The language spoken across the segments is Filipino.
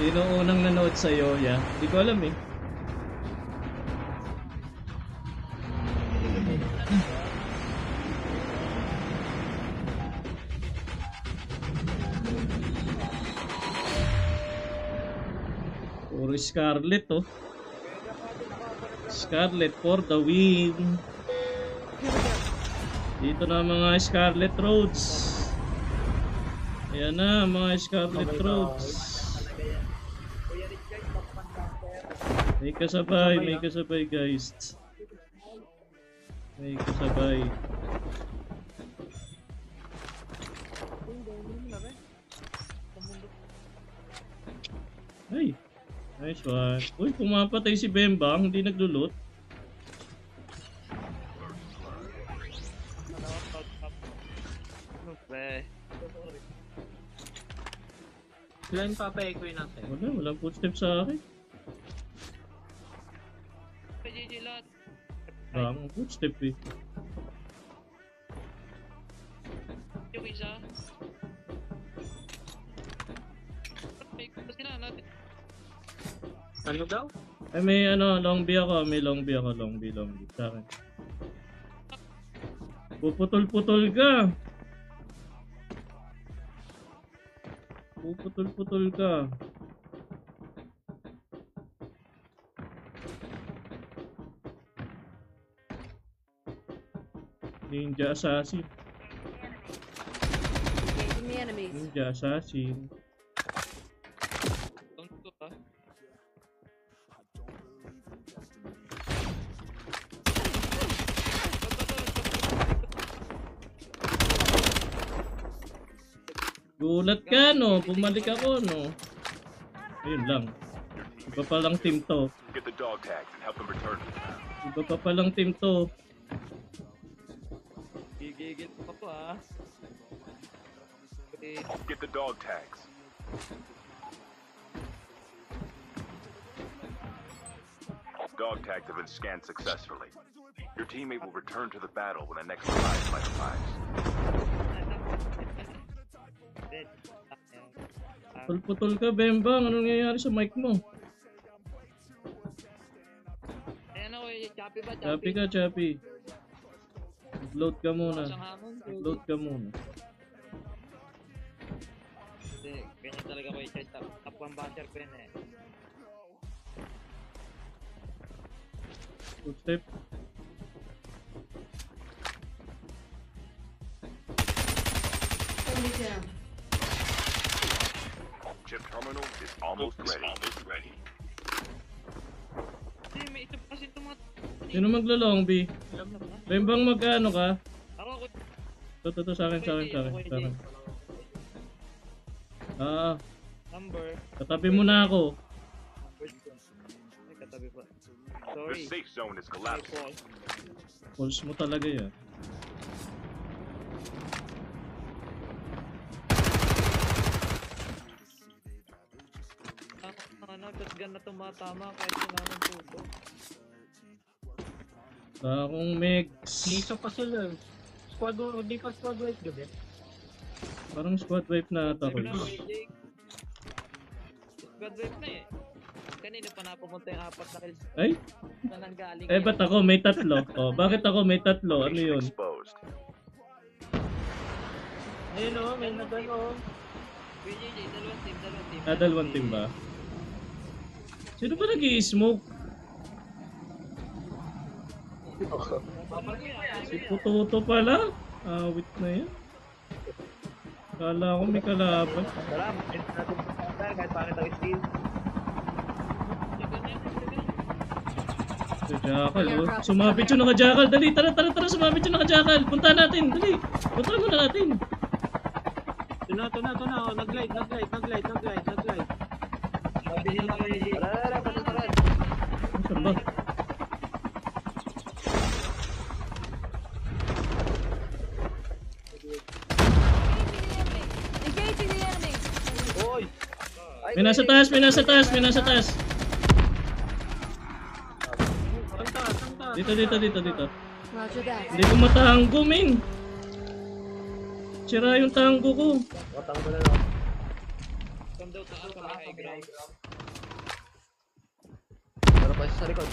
Sino unang nanood sa'yo? Yeah. Hindi ko alam eh. Puro Scarlet oh. Scarlet for the win. Dito na mga Scarlet Roads. Ayan na mga Scarlet Roads. May kasabay guys. May kasabay. Ay, nice one. Uy, pumapatay si Bembang, hindi naglulot. Sila yung papa-echoy natin. Walang footstep sa akin. Ang footstep eh. Yung isa. Ano daw? Ay may ano, long B ako, long B sa akin. Puputol-putol ka. Puputol-putol ka. Ninja assassin. Ninja assassin. Gulat ka no, bumalik ako no. Ayun lang. Iba pa lang team to. Get the dog tags and help them return to the town. Iba pa lang team to. Gigigil ko pa to ah. Get the dog tags. Dog tags have been scanned successfully. Your teammate will return to the battle when the next revive flight arrives. Putol-putol ka, Bembang. Anong nangyayari sa mic mo? Ayan ako, choppy ba? Choppy ka, choppy. Upload ka muna. Upload ka muna. Hindi, ganyan talaga ko i-chat. Top 1 basher ko yun eh. Footstep. Chip terminal is almost ready. Hindi, may ito pa kasi Sino maglo-long B? Bembang magkano ka? Ako. Ito sa akin. Ah, Number. katabi mo na ako. Ay, katabi pa. The Sorry. safe zone is collapsing. Pulse mo talaga yan. Nagkasgan na tumatama kahit wala ng puto. Akong mix. Liso pa sila. Squad, di pa squad wipe gabi. Parang squad wipe na ata ko. Squad wipe na eh. Kanina pa napupunta yung 4 na kills Ay? na nanggaling. Eh, ba't ako may 3? Oh, bakit ako may 3? Ano yun? Exposed. Ayun o, may nagay o. BJJ, dalawang team. Dalawang team ba? Sino ba nag-i-smoke? Si Pututo pala? Awit na yan. Kala ko may kalaban. Tara, makin natin kahit pangit ang steal. Si Jackal, oh. Sumabit yung naka-Jackal. Dali, tara, sumabit yung naka-Jackal. Punta natin, dali. Punta muna natin. Ito na. Oh, nag-light. Sabi nila kayo dito. Tara. Saan ba? Engaging the enemy. Oy! May nasa taas. Dito. Roger that. Hindi ko matanggo, min. Sira yung tanggo ko. Watang mo na lang. daw tapos kami high ground. Meron pa isa sa likod.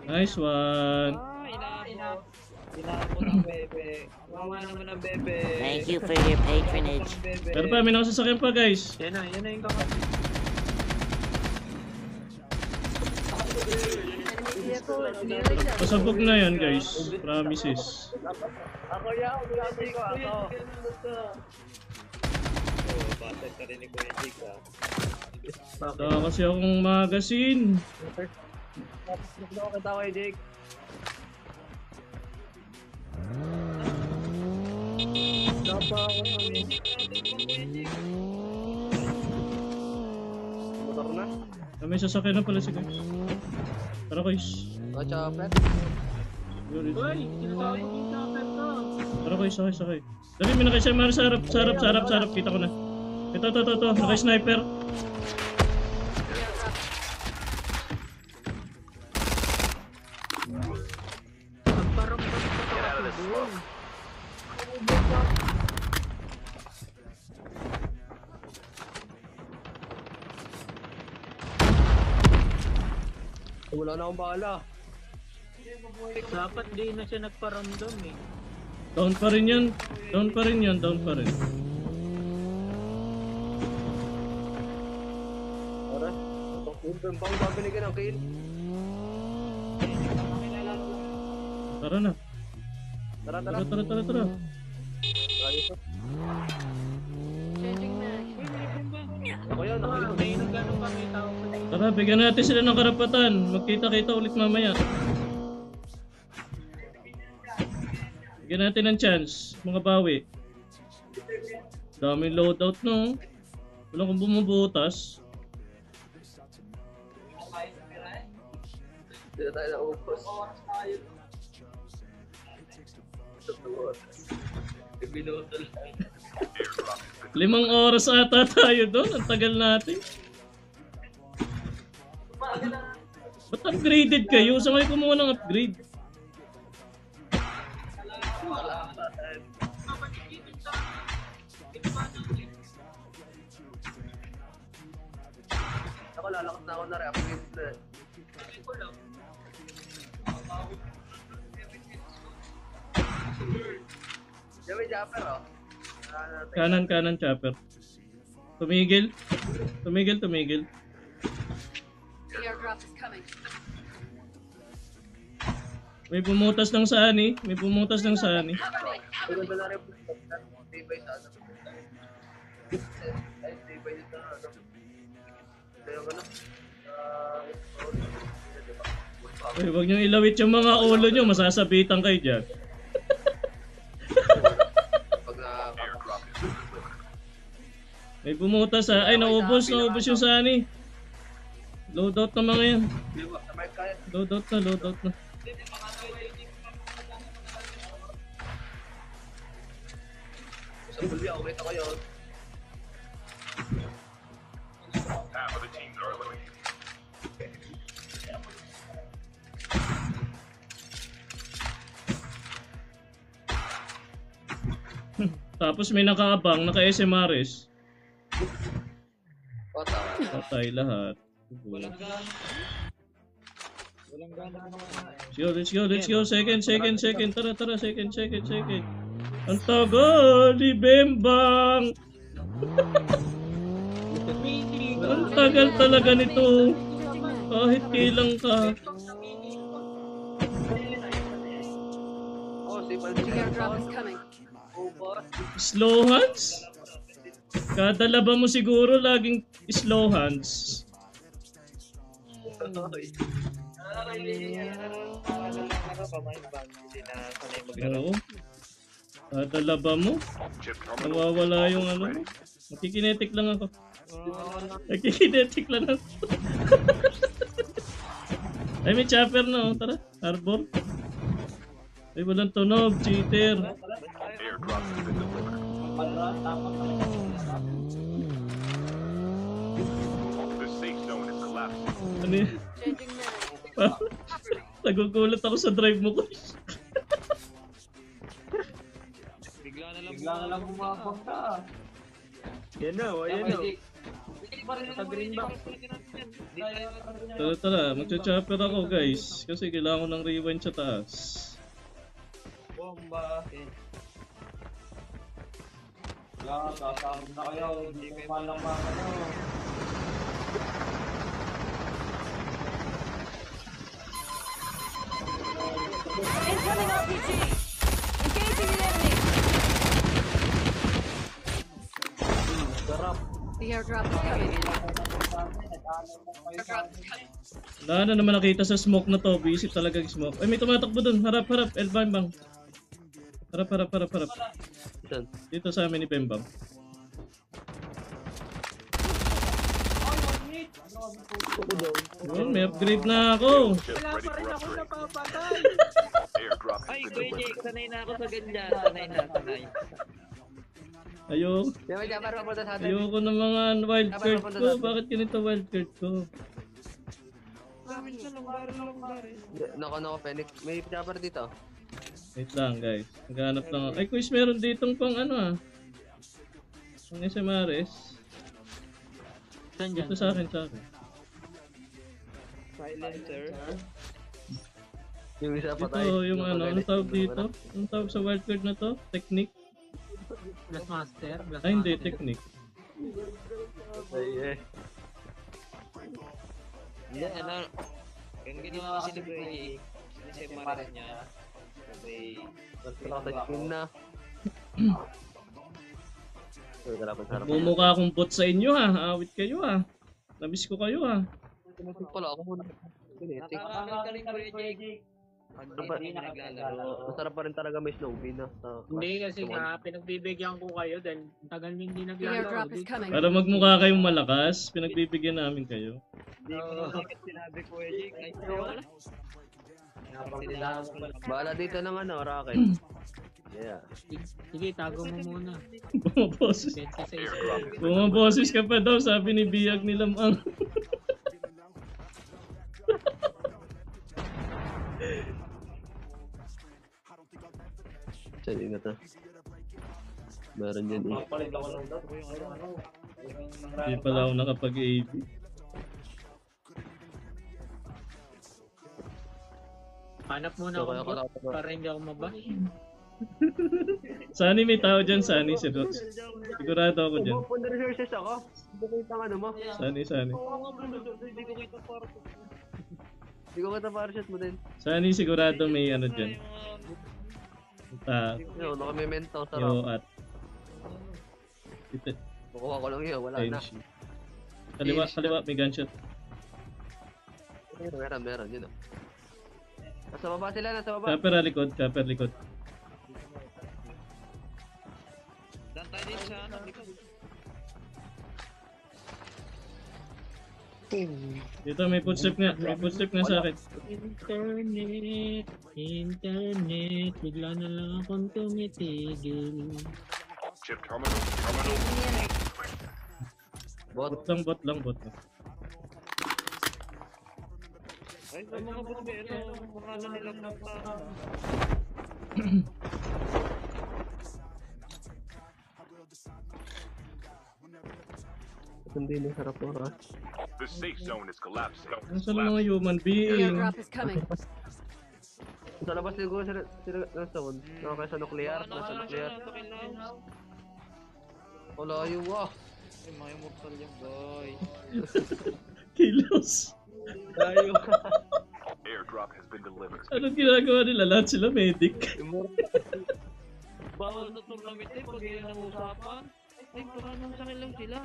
Nice one. Inabot. Inabot ang bebe. Wawa naman ang bebe. Thank you for your patronage. Pero pa, may nakasasakyan pa guys. Yan na yung kakap. Enemy vehicle is nearly done. Pasabog na yan guys. Promises. Ako yan, sabi ko ako. Oh, batad ka rin ni Kuya Jake ah. Saka kasi akong magazine. Kita ko kay Jake. Napa ako namin. Motor na? May sasakyan na pala si guys. Tara guys. O, chopper. Uy, sinasawin yung chopper ko. Tara guys, sakay. Dali, may nakasya mara sa harap, sa harap. Kita ko na. Ito. Naka-sniper. Parang Get out of this smoke. Wala na akong bala. dapat di na siya nagparamdam eh. Down pa rin yan. Down pa rin. Tara. Yung bang babalikan ng kill. Tara na. Tara. Tara. Ayos. Changing mag. Ako yan, ako yun. May nung gano'n pa may tao pa na Tara, bigyan natin sila ng karapatan. Magkita-kita ulit mamaya. Bigyan natin ng chance, mga bawi. Daming loadout no. Wala kong bumubutas. Hindi na tayo naubos. Minuto lang. 5 oras ata tayo doon. Ang tagal natin. Ba't upgraded kayo? Saan kayo kumuha ng upgrade? Ako lalakas na ako na reactive na. Diyan may japper oh. Kanan, chopper. Tumigil. The airdrop is coming. May pumutas ng sani. Ay, ganda na rin po. Tibay sa ano. Ay, tibay dito na ano. Kaya ka na. Ay, huwag niyong ilawit yung mga ulo niyo. Masasabitan kayo dyan. Pag May pumutas ha. Ay, naubos yung sani. Loadout na mga yan. sa mic kaya. Loadout na. Sa bully ako, kita kayo. Half of the teams are eliminated. Tapos may nakaabang, naka-SMRS. O, tama. Patay lahat. Walang gana mga Let's go. Second. Tara. Second. Ang tagal ni Bembang. Ang tagal talaga nito. Kahit kailang ka. Oh, si The airdrop is coming. Slow hands? Kada laban mo siguro laging slow hands. Oo. Kada laban mo, Chip terminal. nawawala yung ano mo. Nakikinetic lang ako. Nakikinetic lang ako. Ay, may chopper na oh. Tara, harbor. Ay, walang tunog, cheater. Airdrop has been delivered. The safe zone is collapsing. Ano yun? Changing mag. Nagugulat ako sa drive mo ko. bigla na lang Bigla na lang bumabagta. Yan na, ayan na. Sa green box. Tara, magcha-chopper ako guys. Kasi kailangan ko ng rewind sa taas. Bomba. Wala, sasabog na kayo. Hindi kayo malang ano. Incoming RPG! Engaging an enemy! Sarap. The airdrop is coming. Airdrop is coming. Wala na naman nakita sa smoke na to. Visit talaga yung smoke. Ay, may tumatakbo dun. Harap, harap. Elbang. Harap. Saan? Dito sa amin ni Bembang. May upgrade na ako. Just ready for upgrade. Airdrop has Ay, been Kuya delivered. Jake, sanay na ako sa ganyan. Sanay. Ayoko ng mga wildcard ko. Bakit ganito wildcard ko? Nako, Phoenix. May chopper dito. Wait lang guys. Naghanap lang ako. Ay, quiz meron ditong pang ano ah. Pang SMRS. Saan dyan? Dito sa akin. Silencer. Yung isa patay. Ito yung ano. Anong tawag dito? Anong tawag sa wildcard na to? Technique? Blastmaster? Ay hindi, technique. Ay, Hindi, ano. Yung ginawa kasi ni Kuya Jake. Kasi maras niya. Kasi... Nakatag-screen na. Sarap. Bumukha akong bot sa inyo ha. Awit kayo ha. Namiss ko kayo ha. Pala ako muna. Nakakagaling Kuya Jake. Hindi na naglalaro. Masarap pa rin talaga may snow bean na. Hindi kasi nga, pinagbibigyan ko kayo dahil tagal nyo hindi The naglalaro. airdrop is coming. Para magmukha kayong malakas, pinagbibigyan namin kayo. Hindi ko na sinabi Kuya Jake. Ay, wala. Bahala dito ng ano, Rocket. Yeah. Sige, tago mo muna. Bumaboses. 26. Bumaboses ka pa daw, sabi ni Biyag ni Lamang. Diyan, ingat na. Meron dyan eh. Hindi pala ako nakapag-AD. Hanap muna So, ako kaya bot kalapit na. para hindi ako mabash. Sani may tao dyan, Sani. Sigurado ako dyan. Pupunta resources ako. Hindi ko kita ano mo. Sani. Hindi ko kita para shot mo din. Sani sigurado may ano dyan. Yo, nakamemento. Yo Sarap. at ito. Kukuha ko lang yun. Wala na. Kaliwa, may gunshot. Meron. Yun o. Nasa baba sila, nasa baba. Kapper likod. Dan tayo din sa ano. Dito may footstep nga sa akin. Internet, bigla na lang akong tumitigil. Chip terminal. Bot. Bot lang. Ay, sa mga bombero, mga ano nilang napa. Hindi na sarap mo ha. The safe zone is collapsing. Nasaan ang mga human The being? airdrop is coming. Sa labas siguro sila nasa one. Nasa nuclear. Wala yung wow. Ay, mga immortal yung boy. Kilos. Tayo. Airdrop has been delivered. Anong ginagawa nila? Lahat sila medic. Bawal na tournament eh, pag yan ang usapan. Ay, parang sa akin lang sila.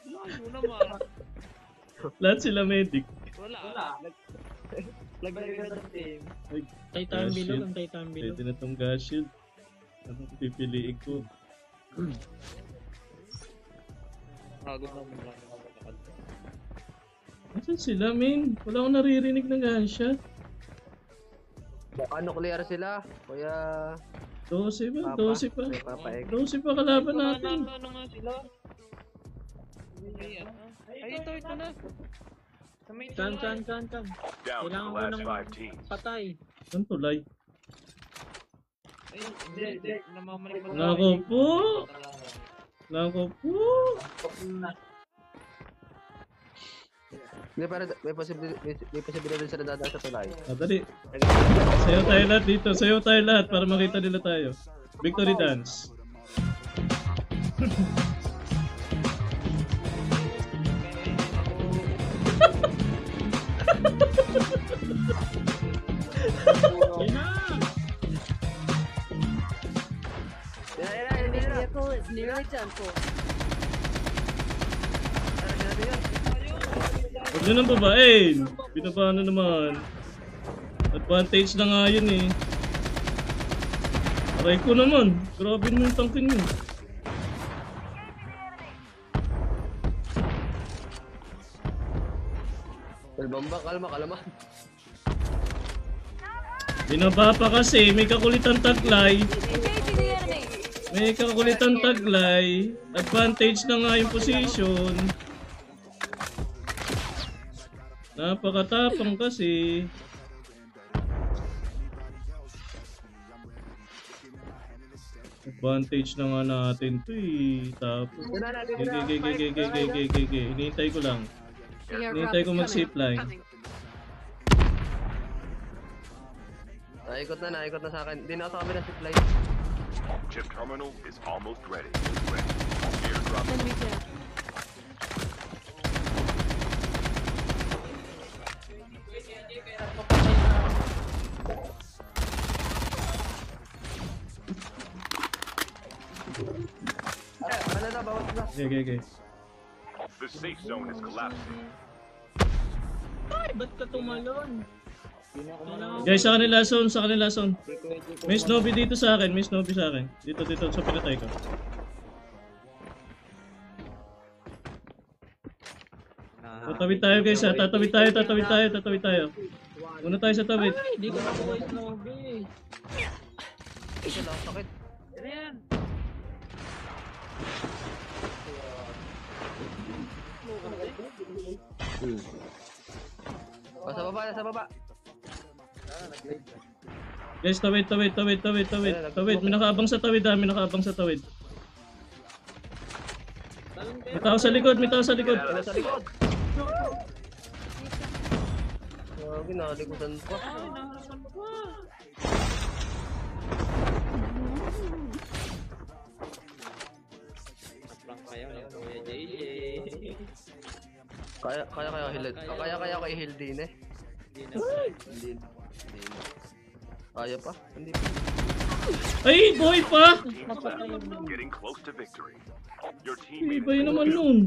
Layo naman. Lahat sila medic. Wala. Lagay ka sa team. Titan Gas bilog, shield. ang Titan bilog. Pwede na tong gas shield. Anong pipiliin ko? Hagod naman lang. Nasaan sila, men? Wala akong naririnig ng gunshot. Baka nuclear sila. Kaya... 12 pa. Papaeg. 12 pa kalaban natin. Ano nga sila? Ay, ito na. Sa may Kan. Down to Kailangan the ko last ng 5 teams. patay. Saan tulay? Hindi. Namamalik mo. Nako po. Nako po. May posibilidad sila dadaan sa tulay. Dali. Sayo tayo lahat dito. Sayo tayo lahat para makita nila tayo. Victory dance. Enemy vehicle is nearly done for. Huwag nyo nang babain. Binaba na naman. Advantage na nga yun eh. Aray ko naman. Grabe mo yung tangkin yun. Kalmamba, kalma. Binaba pa kasi. May kakulitan taglay. Engaging the enemy. May kakulitan taglay. Advantage na nga yung position. Napakatapang kasi. Advantage na nga natin to eh. Tapos. Gege. Hinihintay ko lang. The airdrop Hinihintay is ko mag-zip line. coming. Naikot na sa akin. Hindi na ako sa kabila supply. Chip terminal is almost ready. Airdrop. Enemy down. Ano na, bawas na. Gege. The safe zone is collapsing. Ay, ba't ka tumalon? Guys, sa kanila zone. May snowbie dito sa akin. Dito sa pinatay ko. Tatawid tayo guys ha. Tatawid tayo. Una tayo sa tawid. Ay, di ko nakuha yung snowy. Isa lang, sakit. Ano yan? Sa baba. Guys, tawid. May nakaabang sa tawid ha. May tao sa likod. Ano sa likod? Grabe, nakalikutan pa. Ay, naharapan pa. Prank kayo ng Kuya JJ. Kaya ko i-heal din eh. Hindi. Kaya pa? Hindi pa. Ay, boy pa! Getting close to victory. Your team Ay, made ba yun it naman through. nun?